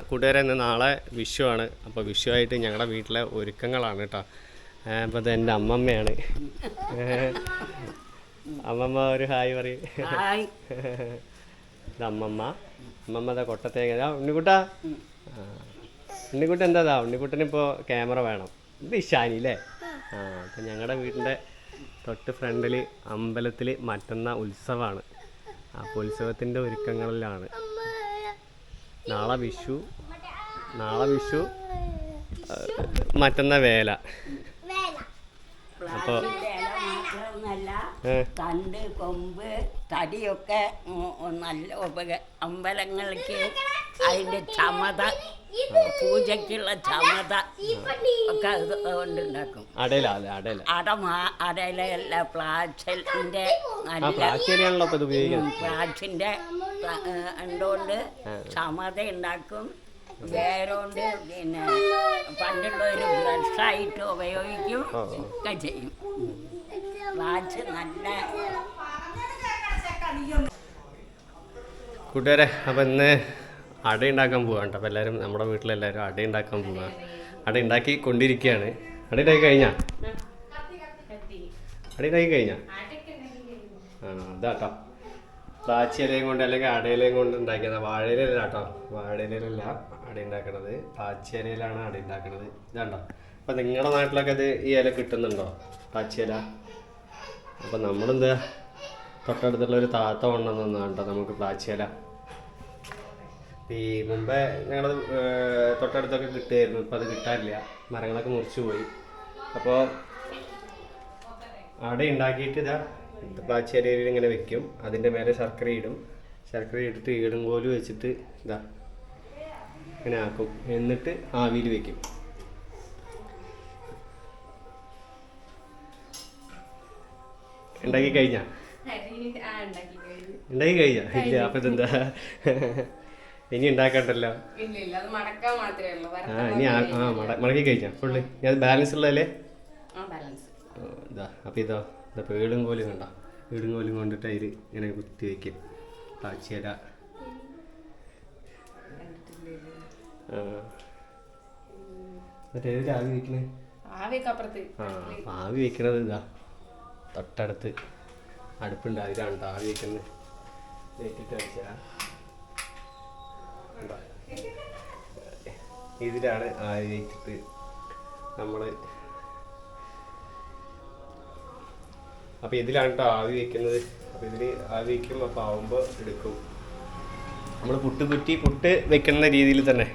കൂട്ടുകാരെ, ഇന്ന് നാളെ വിഷു ആണ്. അപ്പോൾ വിഷു ആയിട്ട് ഞങ്ങളുടെ വീട്ടിലെ ഒരുക്കങ്ങളാണ് കേട്ടോ. അപ്പോൾ ഇത് എൻ്റെ അമ്മമ്മയാണ്. അമ്മമ്മ ഒരു ഹായ് പറയും. ഇത് അമ്മമ്മ കൊട്ടത്തേക്ക് ഉണ്ണിക്കുട്ടാ. ഉണ്ണിക്കുട്ടൻ എന്താ ഉണ്ണിക്കുട്ടനിപ്പോൾ ക്യാമറ വേണം. ഇത് ഇഷാനി അല്ലേ? അപ്പം ഞങ്ങളുടെ വീടിൻ്റെ തൊട്ട് ഫ്രണ്ടിൽ അമ്പലത്തിൽ മറ്റന്നാ ഉത്സവമാണ്. അപ്പോൾ ഉത്സവത്തിൻ്റെ ഒരുക്കങ്ങളിലാണ്. നാളെ വിഷു മറ്റന്നാ വേല. അപ്പോൾ തണ്ട് കൊമ്പ് തടിയൊക്കെ നല്ല അമ്പലങ്ങൾക്ക് അതിൻ്റെ ചമത പൂജയ്ക്കുള്ള ചമത ഒക്കെ കൊണ്ടുണ്ടാക്കും. അടയിലല്ല പ്ലാച്ചിൻ്റെ പ്ലാച്ചിൻ്റെ എന്തുകൊണ്ട് ചമത ഉണ്ടാക്കും. വേരോണ്ട് പിന്നെ പണ്ടുള്ള ഒരു ബ്രഷായിട്ട് ഉപയോഗിക്കും ഒക്കെ ചെയ്യും. പ്ലാച്ച് നല്ല കൂട്ടുകാരെ, അപ്പം ഇന്ന് അട ഉണ്ടാക്കാൻ പോവാണ് കേട്ടോ. അപ്പോൾ എല്ലാവരും നമ്മുടെ വീട്ടിലെല്ലാവരും അട ഉണ്ടാക്കാൻ പോവുക. അട ഉണ്ടാക്കി കൊണ്ടിരിക്കുകയാണ്. അട ഉണ്ടാക്കി കഴിഞ്ഞാ അതാട്ടോ പ്ലാച്ചി ഇലയും കൊണ്ട് അല്ലെങ്കിൽ അടയിലയും കൊണ്ട് ഉണ്ടാക്കിയത്. വാഴയിലല്ല കേട്ടോ, വാഴയിലല്ല അട ഉണ്ടാക്കണത്, പ്ലാച്ചി ഇലയിലാണ് അട ഉണ്ടാക്കണത്. ഇതാണ്ടോ. അപ്പം നിങ്ങളുടെ നാട്ടിലൊക്കെ ഇത് ഈ ഇല കിട്ടുന്നുണ്ടോ, പ്ലാച്ചി ഇല? അപ്പം നമ്മളെന്താ തൊട്ടടുത്തുള്ള ഒരു താത്ത കൊണ്ടുവന്നതാണ് കേട്ടോ നമുക്ക് പ്ലാച്ചി ഇല. ഈ മുമ്പേ ഞങ്ങളത് തൊട്ടടുത്തൊക്കെ കിട്ടുമായിരുന്നു. ഇപ്പം അത് കിട്ടാറില്ല, മരങ്ങളൊക്കെ മുറിച്ചു പോയി. അപ്പോൾ അട ഉണ്ടാക്കിയിട്ട് ഇതാ പ്ലാച്ചി ഇലയിൽ ഇങ്ങനെ വെക്കും. അതിൻ്റെ മേലെ ശർക്കര ഇടും. ശർക്കര ഇട്ടിട്ട് ഈടുംകോല് വെച്ചിട്ട് ഇതാ ഇങ്ങനെ ആക്കും. എന്നിട്ട് ആവിയിൽ വെക്കും. ഉണ്ടാക്കി കഴിഞ്ഞാ ഇല്ല? അപ്പം ഇതെന്താ ഇനി ഉണ്ടാക്കണ്ടല്ലോ. ഇനി മടക്കി കഴിഞ്ഞാ ഫുള്ള് ഞാൻ ബാലൻസ് ഉള്ളതല്ലേ? ഇതാ അപ്പം ഇതാ ഇതപ്പോൾ ഈടുംകോലും കണ്ട, ഈടുംകോലും കൊണ്ടിട്ട് അതിൽ ഇങ്ങനെ കുത്തി വയ്ക്കും പ്ലാച്ചിയില. മറ്റേ ആവി വയ്ക്കണേ? ആവി വയ്ക്കണത് ഇതാ തൊട്ടടുത്ത് അടുപ്പുണ്ട്, അതിലാണ് ആവി വയ്ക്കുന്നത്. വെച്ചിട്ട് വെച്ചാൽ ഇതിലാണ് ആവി വയ്ച്ചിട്ട് നമ്മൾ. അപ്പോൾ ഇതിലാണ് കേട്ടോ ആവി വയ്ക്കുന്നത്. അപ്പോൾ ഇതിൽ ആവി വയ്ക്കും. അപ്പോൾ ആവുമ്പോൾ എടുക്കും. നമ്മൾ പുട്ട് വെക്കുന്ന രീതിയിൽ തന്നെ.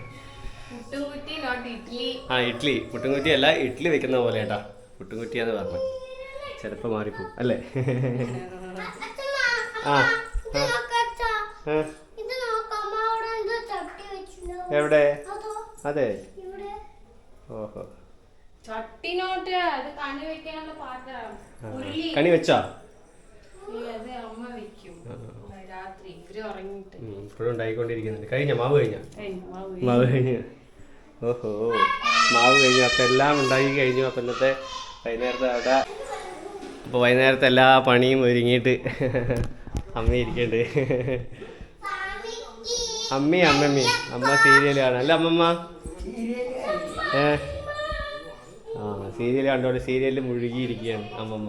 ഇഡ്ഡലി പുട്ടുംകുറ്റി അല്ല, ഇഡ്ഡലി വെക്കുന്ന പോലെ കേട്ടാ. പുട്ടുംകുറ്റിയാന്ന് പറഞ്ഞു, ചിലപ്പോൾ മാറിപ്പോവും അല്ലേ? എവിടെ? അതെ. ഓഹോ, കണി വെച്ചാ? ഇപ്പോഴും ഉണ്ടായിക്കൊണ്ടിരിക്കുന്നുണ്ട്. കഴിഞ്ഞ മാവ് കഴിഞ്ഞ? ഓഹോ, മാവ് കഴിഞ്ഞു. അപ്പം എല്ലാം ഉണ്ടാക്കി കഴിഞ്ഞു. അപ്പം ഇന്നത്തെ വൈകുന്നേരത്തെ അവിടെ അപ്പോൾ വൈകുന്നേരത്തെ എല്ലാ പണിയും ഒരുങ്ങിയിട്ട് അമ്മ ഇരിക്കണ്ട്. അമ്മ സീരിയൽ കാണാം അല്ല അമ്മമ്മ? സീരിയൽ കണ്ടോണ്ട് സീരിയലിൽ മുഴുകിയിരിക്കുകയാണ് അമ്മമ്മ.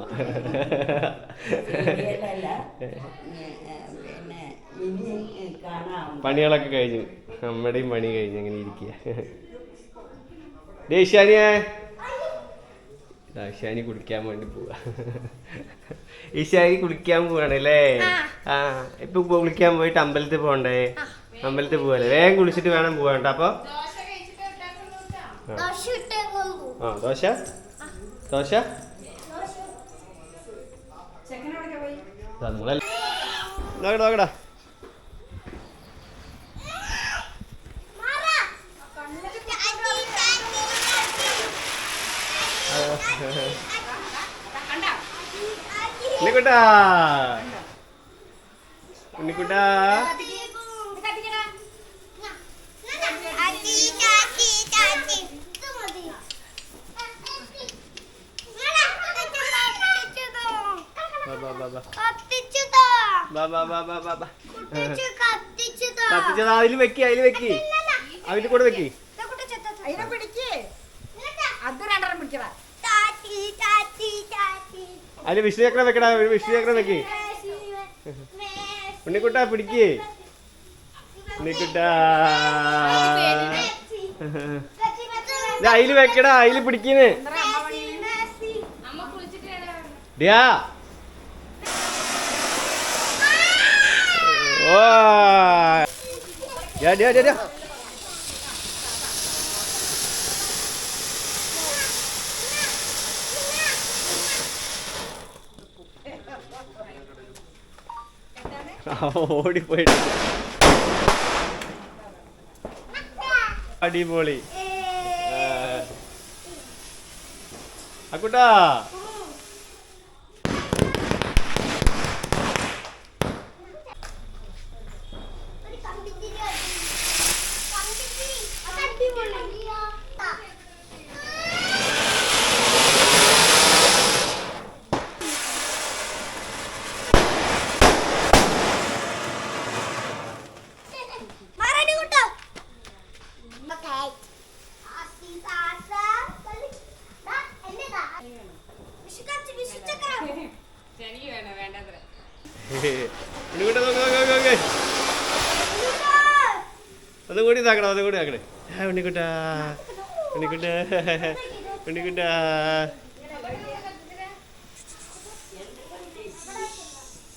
പണികളൊക്കെ കഴിഞ്ഞു, അമ്മയുടെയും പണി കഴിഞ്ഞു, അങ്ങനെ ഇരിക്കുക. ഈശാനി കുളിക്കാൻ വേണ്ടി പോവാ. ഈശാനി കുളിക്കാൻ പോവാണല്ലേ? ഇപ്പൊ കുളിക്കാൻ പോയിട്ട് അമ്പലത്തിൽ പോകണ്ടേ? അമ്പലത്തിൽ പോവല്ലേ? വേഗം കുളിച്ചിട്ട് വേണം പോവാൻ കേട്ടോ. അപ്പൊ ദോശ നോക്കടാ. ഉണ്ണിക്കുട്ടാ കത്തിച്ചതാ അതിൽ വെക്കി അതിൽ കൂടെ വെക്കി അതില് വിഷ്ണുചക്രം വെക്കടാ വിഷ്ണുചക്രം വെക്കി ഉണ്ണിക്കുട്ടാ പിടിക്കേ ഉണ്ണിക്കുട്ടാ അതില് വെക്കടാ അതില് പിടിക്കുന്നേ ഡിയാ ഓ ഡിയാ ഡിയാ ഡിയാ ഓടിപ്പോയിട്ട് അടിപൊളി അക്കുട്ടാ അതും കൂടി ഇതാക്കണം അതും കൂടി ആക്കണേ ഉണ്ണിക്കുട്ടാ ഉണ്ണിക്കുട്ടാ ഉണ്ണിക്കുട്ടാ